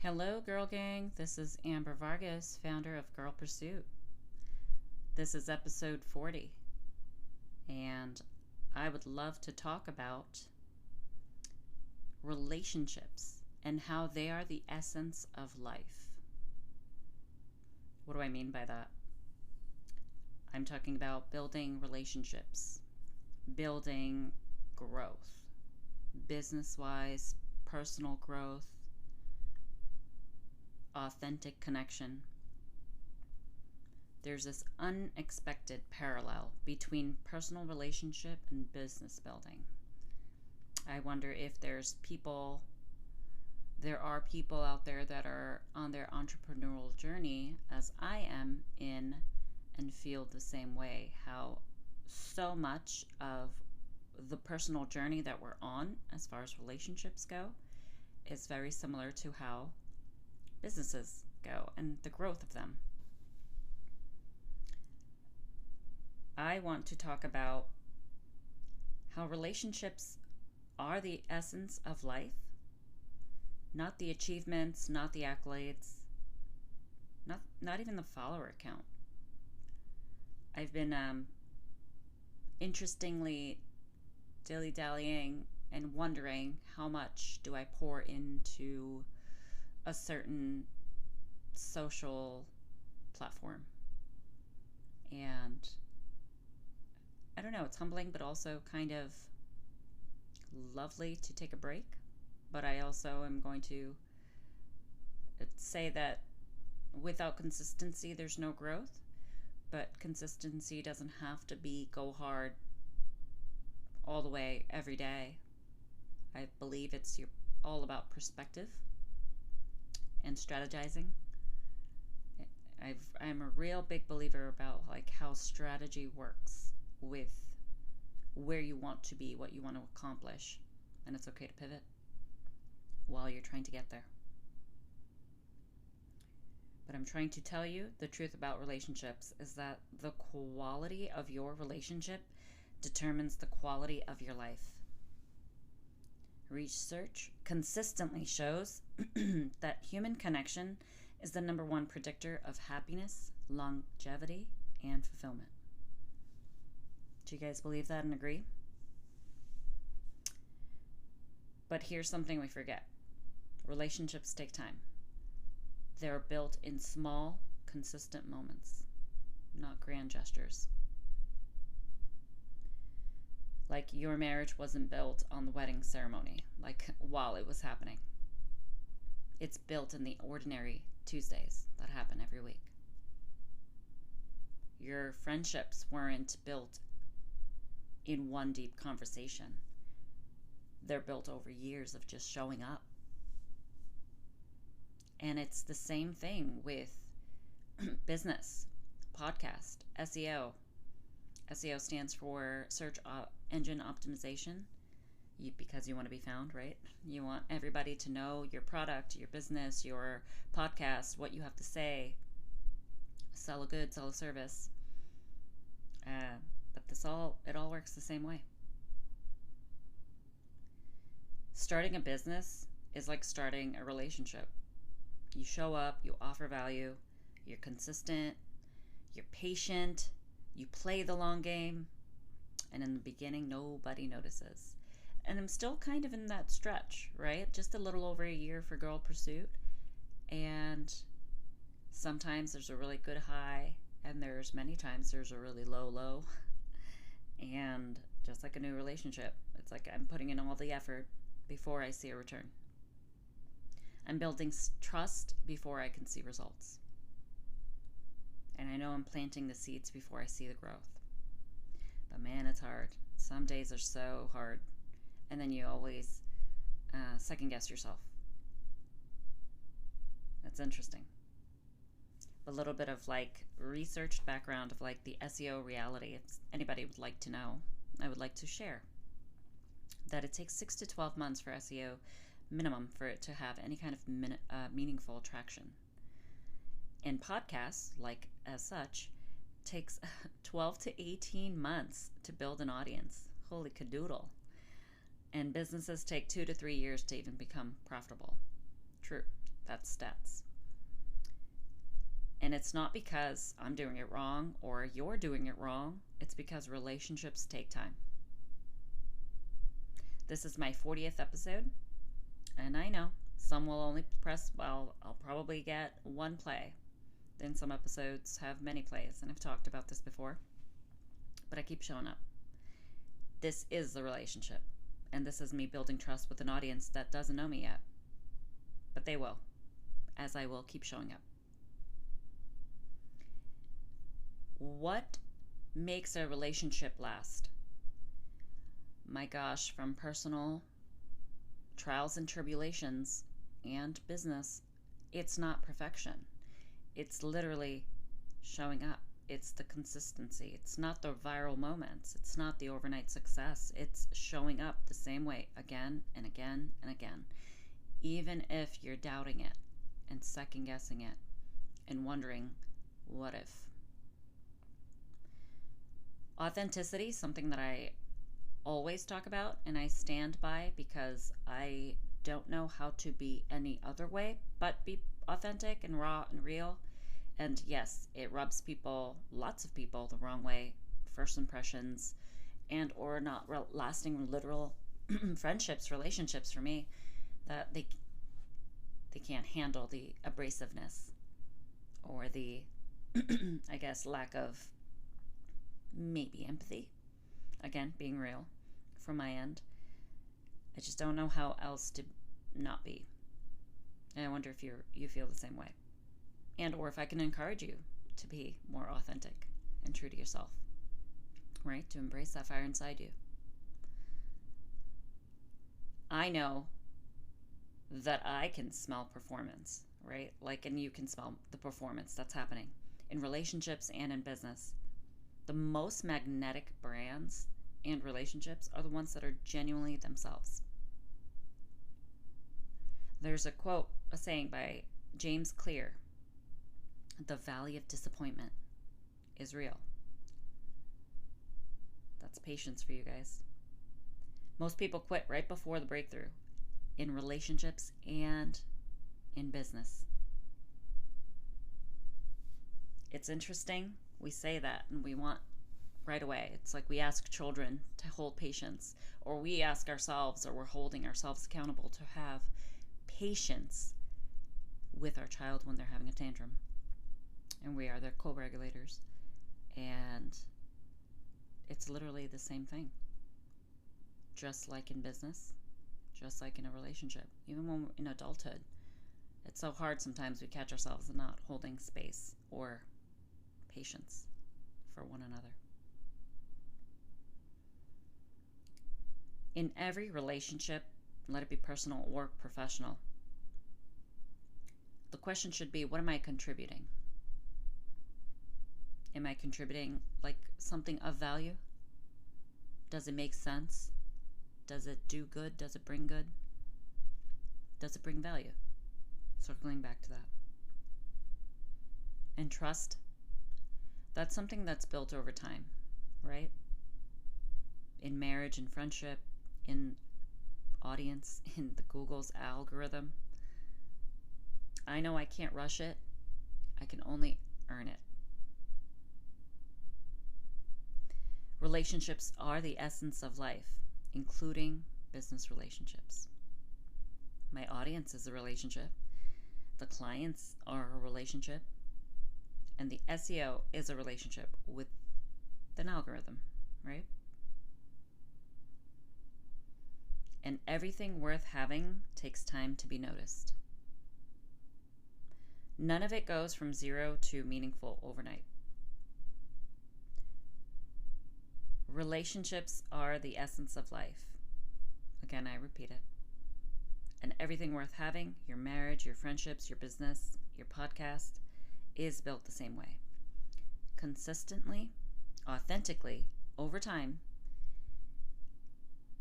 Hello, Girl Gang. This is Amber Vargas, founder of Girl Pursuit. This is episode 40, and I would love to talk about relationships and how they are the essence of life. What do I mean by that? I'm talking about building relationships, building growth, business wise, personal growth, authentic connection. There's this unexpected parallel between personal relationship and business building. I wonder if there are people out there that are on their entrepreneurial journey as I am in and feel the same way. How so much of the personal journey that we're on as far as relationships go is very similar to how businesses go and the growth of them. I want to talk about how relationships are the essence of life, not the achievements, not the accolades, not even the follower count. I've been interestingly dilly-dallying and wondering how much do I pour into a certain social platform. And I don't know, it's humbling, but also kind of lovely to take a break. But I also am going to say that without consistency, there's no growth. But consistency doesn't have to be go hard all the way every day. I believe it's all about perspective and strategizing. I'm a real big believer about like how strategy works with where you want to be, what you want to accomplish, and it's okay to pivot while you're trying to get there. But I'm trying to tell you the truth about relationships is that the quality of your relationship determines the quality of your life. Research consistently shows that human connection is the number one predictor of happiness, longevity, and fulfillment. Do you guys believe that and agree? But here's something we forget. Relationships take time. They're built in small, consistent moments, not grand gestures. Like your marriage wasn't built on the wedding ceremony, like while it was happening. It's built in the ordinary Tuesdays that happen every week. Your friendships weren't built in one deep conversation. They're built over years of just showing up. And it's the same thing with business, podcast, SEO. SEO stands for search engine optimization, because you want to be found, right? You want everybody to know your product, your business, your podcast, what you have to say, sell a good, sell a service. But it all works the same way. Starting a business is like starting a relationship. You show up, you offer value, you're consistent, you're patient, you play the long game, and in the beginning, nobody notices. And I'm still kind of in that stretch, right? Just a little over a year for Girl Pursuit. And sometimes there's a really good high, and there's many times there's a really low low. And just like a new relationship, it's like I'm putting in all the effort before I see a return. I'm building trust before I can see results. And I know I'm planting the seeds before I see the growth. But man, it's hard. Some days are so hard. And then you always second guess yourself. That's interesting. A little bit of like researched background of like the SEO reality. If anybody would like to know, I would like to share that it takes 6 to 12 months for SEO minimum for it to have any kind of meaningful traction. And podcasts, like as such, takes 12 to 18 months to build an audience. Holy cadoodle. And businesses take 2 to 3 years to even become profitable. True. That's stats. And it's not because I'm doing it wrong or you're doing it wrong. It's because relationships take time. This is my 40th episode, and I know some will only press, well, I'll probably get one play. Then some episodes have many plays, and I've talked about this before, but I keep showing up. This is the relationship, and this is me building trust with an audience that doesn't know me yet. But they will, as I will keep showing up. What makes a relationship last? My gosh, from personal trials and tribulations and business, it's not perfection. It's literally showing up. It's the consistency. It's not the viral moments. It's not the overnight success. It's showing up the same way again and again and again. Even if you're doubting it and second guessing it and wondering, what if? Authenticity, something that I always talk about and I stand by because I don't know how to be any other way but be authentic and raw and real. And yes, it rubs people, lots of people, the wrong way. First impressions and or not lasting literal friendships, relationships for me, that they can't handle the abrasiveness or the I guess lack of maybe empathy. Again, being real from my end. I just don't know how else to not be. And I wonder if you feel the same way. And or if I can encourage you to be more authentic and true to yourself. Right? To embrace that fire inside you. I know that I can smell performance, right? And you can smell the performance that's happening in relationships and in business. The most magnetic brands and relationships are the ones that are genuinely themselves. There's a quote, a saying by James Clear: "The valley of disappointment is real." That's patience for you guys. Most people quit right before the breakthrough in relationships and in business. It's interesting. We say that and we want right away. It's like we ask children to hold patience, or we ask ourselves, or we're holding ourselves accountable to have patience with our child when they're having a tantrum. And we are their co-regulators. And it's literally the same thing. Just like in business, just like in a relationship, even when we're in adulthood. It's so hard sometimes we catch ourselves not holding space or patience for one another. In every relationship, let it be personal or professional, the question should be, what am I contributing? Am I contributing like something of value? Does it make sense? Does it do good? Does it bring good? Does it bring value? Circling back to that. And trust, that's something that's built over time, right? In marriage and friendship, in audience, in the Google's algorithm. I know I can't rush it. I can only earn it. Relationships are the essence of life, including business relationships. My audience is a relationship. The clients are a relationship. And the SEO is a relationship with an algorithm, right? And everything worth having takes time to be noticed. None of it goes from zero to meaningful overnight. Relationships are the essence of life. Again, I repeat it. And everything worth having, your marriage, your friendships, your business, your podcast, is built the same way. Consistently, authentically, over time.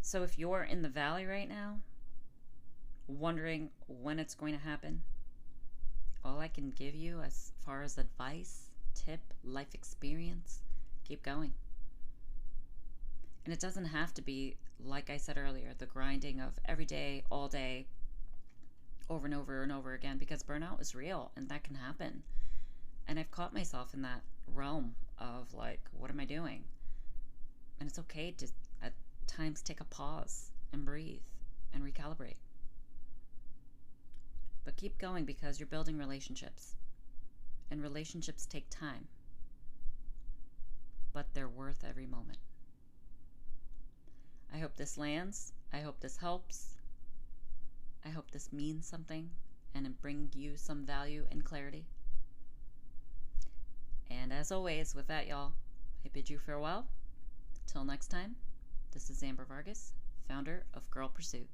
So if you're in the valley right now, wondering when it's going to happen, all I can give you as far as advice, tip, life experience, keep going. And it doesn't have to be, like I said earlier, the grinding of every day, all day, over and over and over again, because burnout is real and that can happen. And I've caught myself in that realm of like, what am I doing? And it's okay to at times take a pause and breathe and recalibrate. But keep going, because you're building relationships. And relationships take time. But they're worth every moment. I hope this lands. I hope this helps. I hope this means something and bring you some value and clarity. And as always, with that, y'all, I bid you farewell. Till next time, this is Amber Vargas, founder of Girl Pursuit.